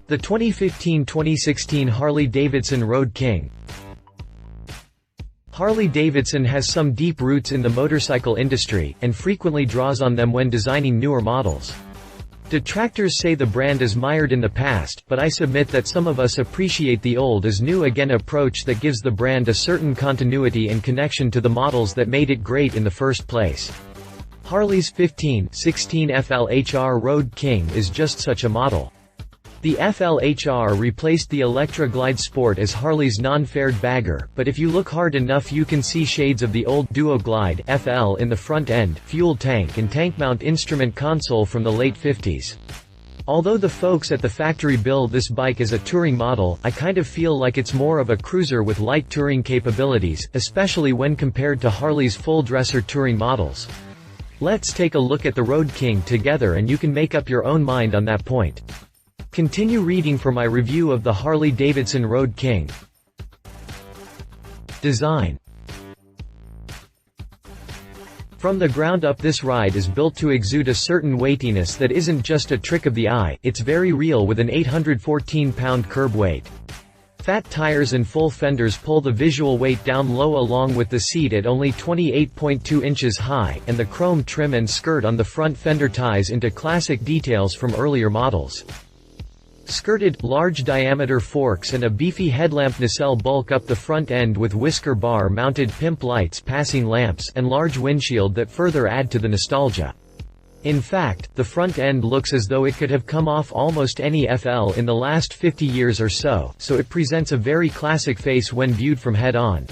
The 2015-2016 Harley-Davidson Road King. Harley-Davidson has some deep roots in the motorcycle industry, and frequently draws on them when designing newer models. Detractors say the brand is mired in the past, but I submit that some of us appreciate the old as new again approach that gives the brand a certain continuity and connection to the models that made it great in the first place. Harley's 15/16 FLHR Road King is just such a model. The FLHR replaced the Electra Glide Sport as Harley's non-fared bagger, but if you look hard enough you can see shades of the old Duo Glide FL in the front end, fuel tank and tank mount instrument console from the late 50s. Although the folks at the factory build this bike as a touring model, I kind of feel like it's more of a cruiser with light touring capabilities, especially when compared to Harley's full-dresser touring models. Let's take a look at the Road King together and you can make up your own mind on that point. Continue reading for my review of the Harley-Davidson Road King. Design. From the ground up, this ride is built to exude a certain weightiness that isn't just a trick of the eye, it's very real with an 814-pound curb weight. Fat tires and full fenders pull the visual weight down low along with the seat at only 28.2 inches high, and the chrome trim and skirt on the front fender ties into classic details from earlier models. Skirted, large-diameter forks and a beefy headlamp nacelle bulk up the front end with whisker bar-mounted pimp lights, passing lamps, and large windshield that further add to the nostalgia. In fact, the front end looks as though it could have come off almost any FL in the last 50 years or so it presents a very classic face when viewed from head-on.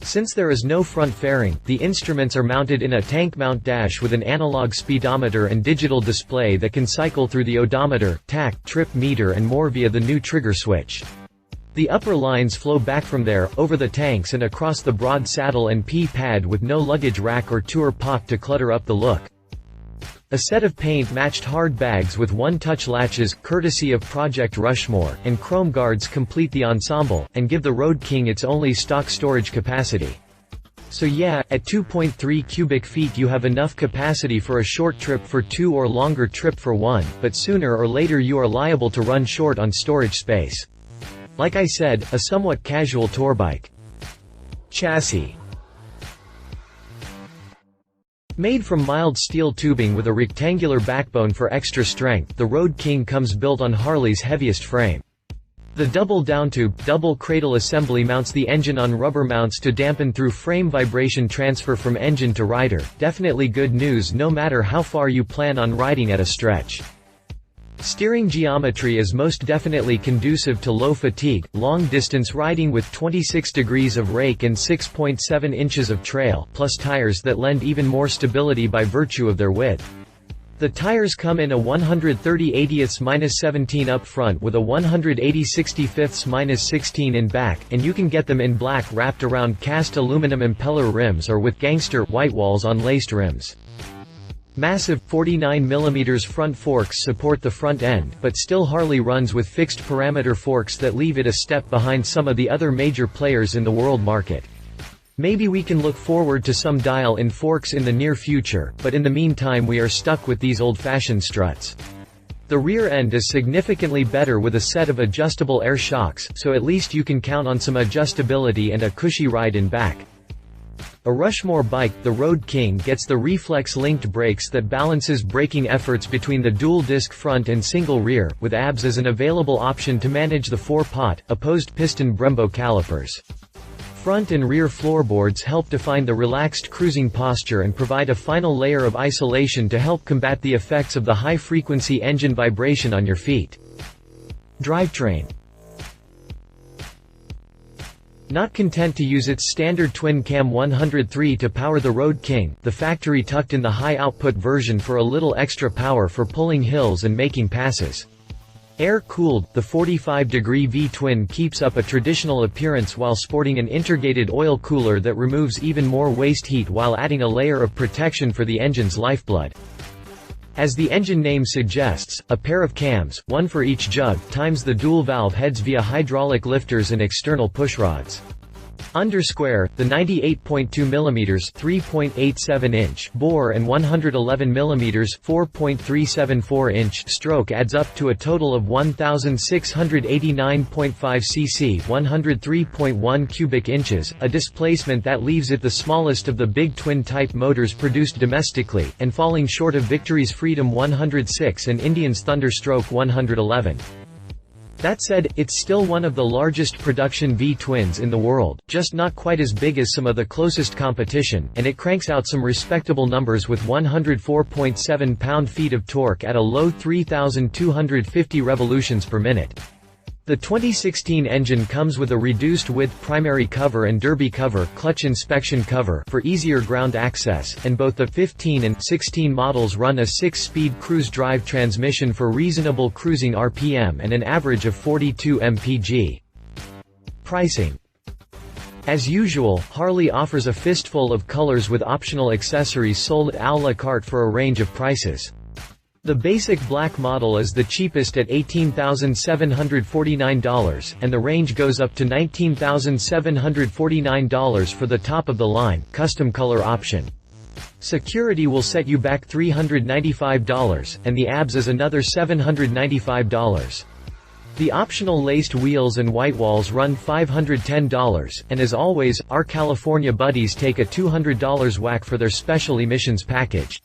Since there is no front fairing, the instruments are mounted in a tank mount dash with an analog speedometer and digital display that can cycle through the odometer, tach, trip meter and more via the new trigger switch. The upper lines flow back from there, over the tanks and across the broad saddle and P-pad with no luggage rack or tour pock to clutter up the look. A set of paint-matched hard bags with one-touch latches, courtesy of Project Rushmore, and chrome guards complete the ensemble, and give the Road King its only stock storage capacity. So yeah, at 2.3 cubic feet you have enough capacity for a short trip for two or longer trip for one, but sooner or later you are liable to run short on storage space. Like I said, a somewhat casual tour bike. Chassis. Made from mild steel tubing with a rectangular backbone for extra strength, the Road King comes built on Harley's heaviest frame. The double downtube, double cradle assembly mounts the engine on rubber mounts to dampen through frame vibration transfer from engine to rider. Definitely good news no matter how far you plan on riding at a stretch. Steering geometry is most definitely conducive to low fatigue, long-distance riding with 26 degrees of rake and 6.7 inches of trail, plus tires that lend even more stability by virtue of their width. The tires come in a 130/80-17 up front with a 180/65-16 in back, and you can get them in black wrapped around cast aluminum impeller rims or with gangster white walls on laced rims. Massive 49mm front forks support the front end, but still Harley runs with fixed parameter forks that leave it a step behind some of the other major players in the world market. Maybe we can look forward to some dial-in forks in the near future, but in the meantime we are stuck with these old-fashioned struts. The rear end is significantly better with a set of adjustable air shocks, so at least you can count on some adjustability and a cushy ride in back. A Rushmore bike, the Road King gets the reflex-linked brakes that balances braking efforts between the dual-disc front and single rear, with ABS as an available option to manage the 4-pot, opposed piston Brembo calipers. Front and rear floorboards help define the relaxed cruising posture and provide a final layer of isolation to help combat the effects of the high-frequency engine vibration on your feet. Drivetrain. Not content to use its standard twin-cam 103 to power the Road King, the factory tucked in the high-output version for a little extra power for pulling hills and making passes. Air-cooled, the 45-degree V-twin keeps up a traditional appearance while sporting an integrated oil cooler that removes even more waste heat while adding a layer of protection for the engine's lifeblood. As the engine name suggests, a pair of cams, one for each jug, times the dual-valve heads via hydraulic lifters and external pushrods. Undersquare, the 98.2 mm (3.87-inch) bore and 111 mm (4.374-inch) stroke adds up to a total of 1,689.5 cc (103.1 cubic inches), a displacement that leaves it the smallest of the big twin-type motors produced domestically, and falling short of Victory's Freedom 106 and Indian's Thunderstroke 111. That said, it's still one of the largest production V-twins in the world, just not quite as big as some of the closest competition, and it cranks out some respectable numbers with 104.7 pound-feet of torque at a low 3,250 revolutions per minute. The 2016 engine comes with a reduced-width primary cover and derby cover clutch inspection cover for easier ground access, and both the 15 and 16 models run a 6-speed cruise drive transmission for reasonable cruising RPM and an average of 42 mpg. Pricing. As usual, Harley offers a fistful of colors with optional accessories sold à la carte for a range of prices. The basic black model is the cheapest at $18,749, and the range goes up to $19,749 for the top-of-the-line, custom color option. Security will set you back $395, and the ABS is another $795. The optional laced wheels and white walls run $510, and as always, our California buddies take a $200 whack for their special emissions package.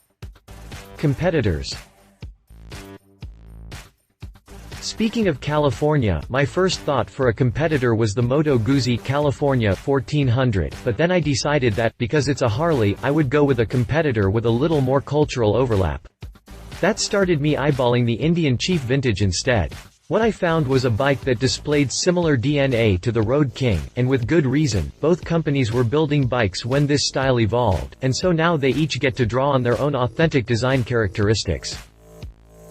Competitors. Speaking of California, my first thought for a competitor was the Moto Guzzi California 1400, but then I decided that, because it's a Harley, I would go with a competitor with a little more cultural overlap. That started me eyeballing the Indian Chief Vintage instead. What I found was a bike that displayed similar DNA to the Road King, and with good reason. Both companies were building bikes when this style evolved, and so now they each get to draw on their own authentic design characteristics.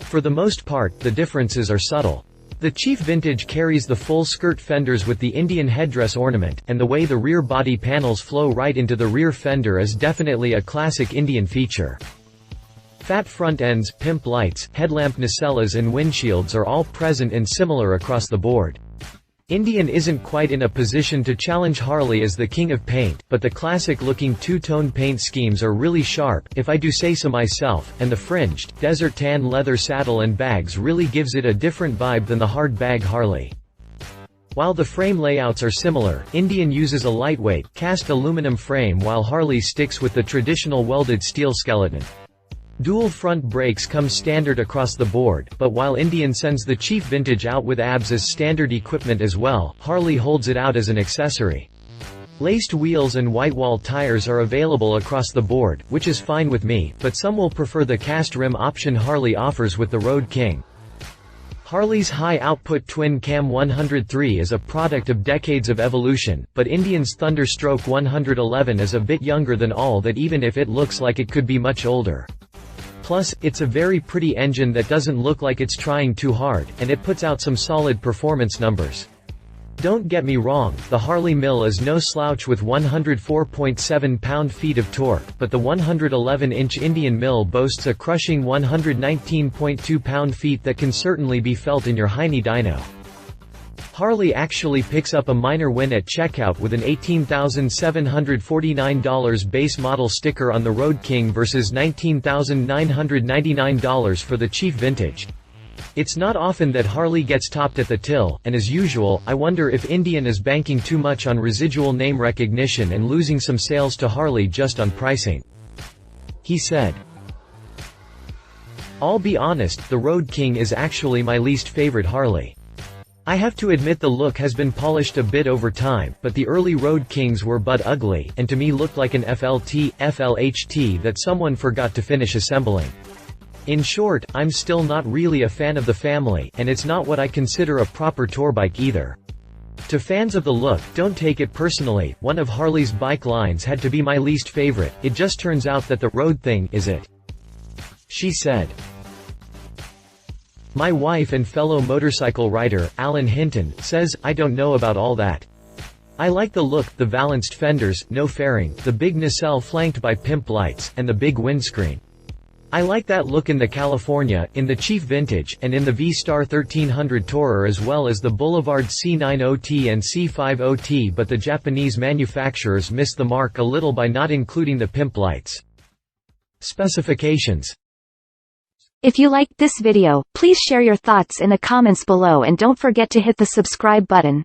For the most part, the differences are subtle. The Chief Vintage carries the full skirt fenders with the Indian headdress ornament, and the way the rear body panels flow right into the rear fender is definitely a classic Indian feature. Fat front ends, pimp lights, headlamp nacellas and windshields are all present and similar across the board. Indian isn't quite in a position to challenge Harley as the king of paint, but the classic-looking two-tone paint schemes are really sharp, if I do say so myself, and the fringed, desert tan leather saddle and bags really gives it a different vibe than the hard bag Harley. While the frame layouts are similar, Indian uses a lightweight, cast aluminum frame while Harley sticks with the traditional welded steel skeleton. Dual front brakes come standard across the board, but while Indian sends the Chief Vintage out with ABS as standard equipment as well, Harley holds it out as an accessory. Laced wheels and white wall tires are available across the board, which is fine with me, but some will prefer the cast rim option Harley offers with the Road King. Harley's high-output twin-cam 103 is a product of decades of evolution, but Indian's Thunderstroke 111 is a bit younger than all that, even if it looks like it could be much older. Plus, it's a very pretty engine that doesn't look like it's trying too hard, and it puts out some solid performance numbers. Don't get me wrong, the Harley mill is no slouch with 104.7 pound-feet of torque, but the 111-inch Indian mill boasts a crushing 119.2 pound-feet that can certainly be felt in your Heine dyno. Harley actually picks up a minor win at checkout with an $18,749 base model sticker on the Road King versus $19,999 for the Chief Vintage. It's not often that Harley gets topped at the till, and as usual, I wonder if Indian is banking too much on residual name recognition and losing some sales to Harley just on pricing. He said. I'll be honest, the Road King is actually my least favorite Harley. I have to admit the look has been polished a bit over time, but the early Road Kings were but ugly, and to me looked like an FLHT that someone forgot to finish assembling. In short, I'm still not really a fan of the family, and it's not what I consider a proper tour bike either. To fans of the look, don't take it personally, one of Harley's bike lines had to be my least favorite, it just turns out that the Road Thing is it. She said. My wife and fellow motorcycle rider, Alan Hinton, says, I don't know about all that. I like the look, the valenced fenders, no fairing, the big nacelle flanked by pimp lights, and the big windscreen. I like that look in the California, in the Chief Vintage, and in the V-Star 1300 Tourer as well as the Boulevard C90T and C50T, but the Japanese manufacturers missed the mark a little by not including the pimp lights. Specifications. If you liked this video, please share your thoughts in the comments below and don't forget to hit the subscribe button.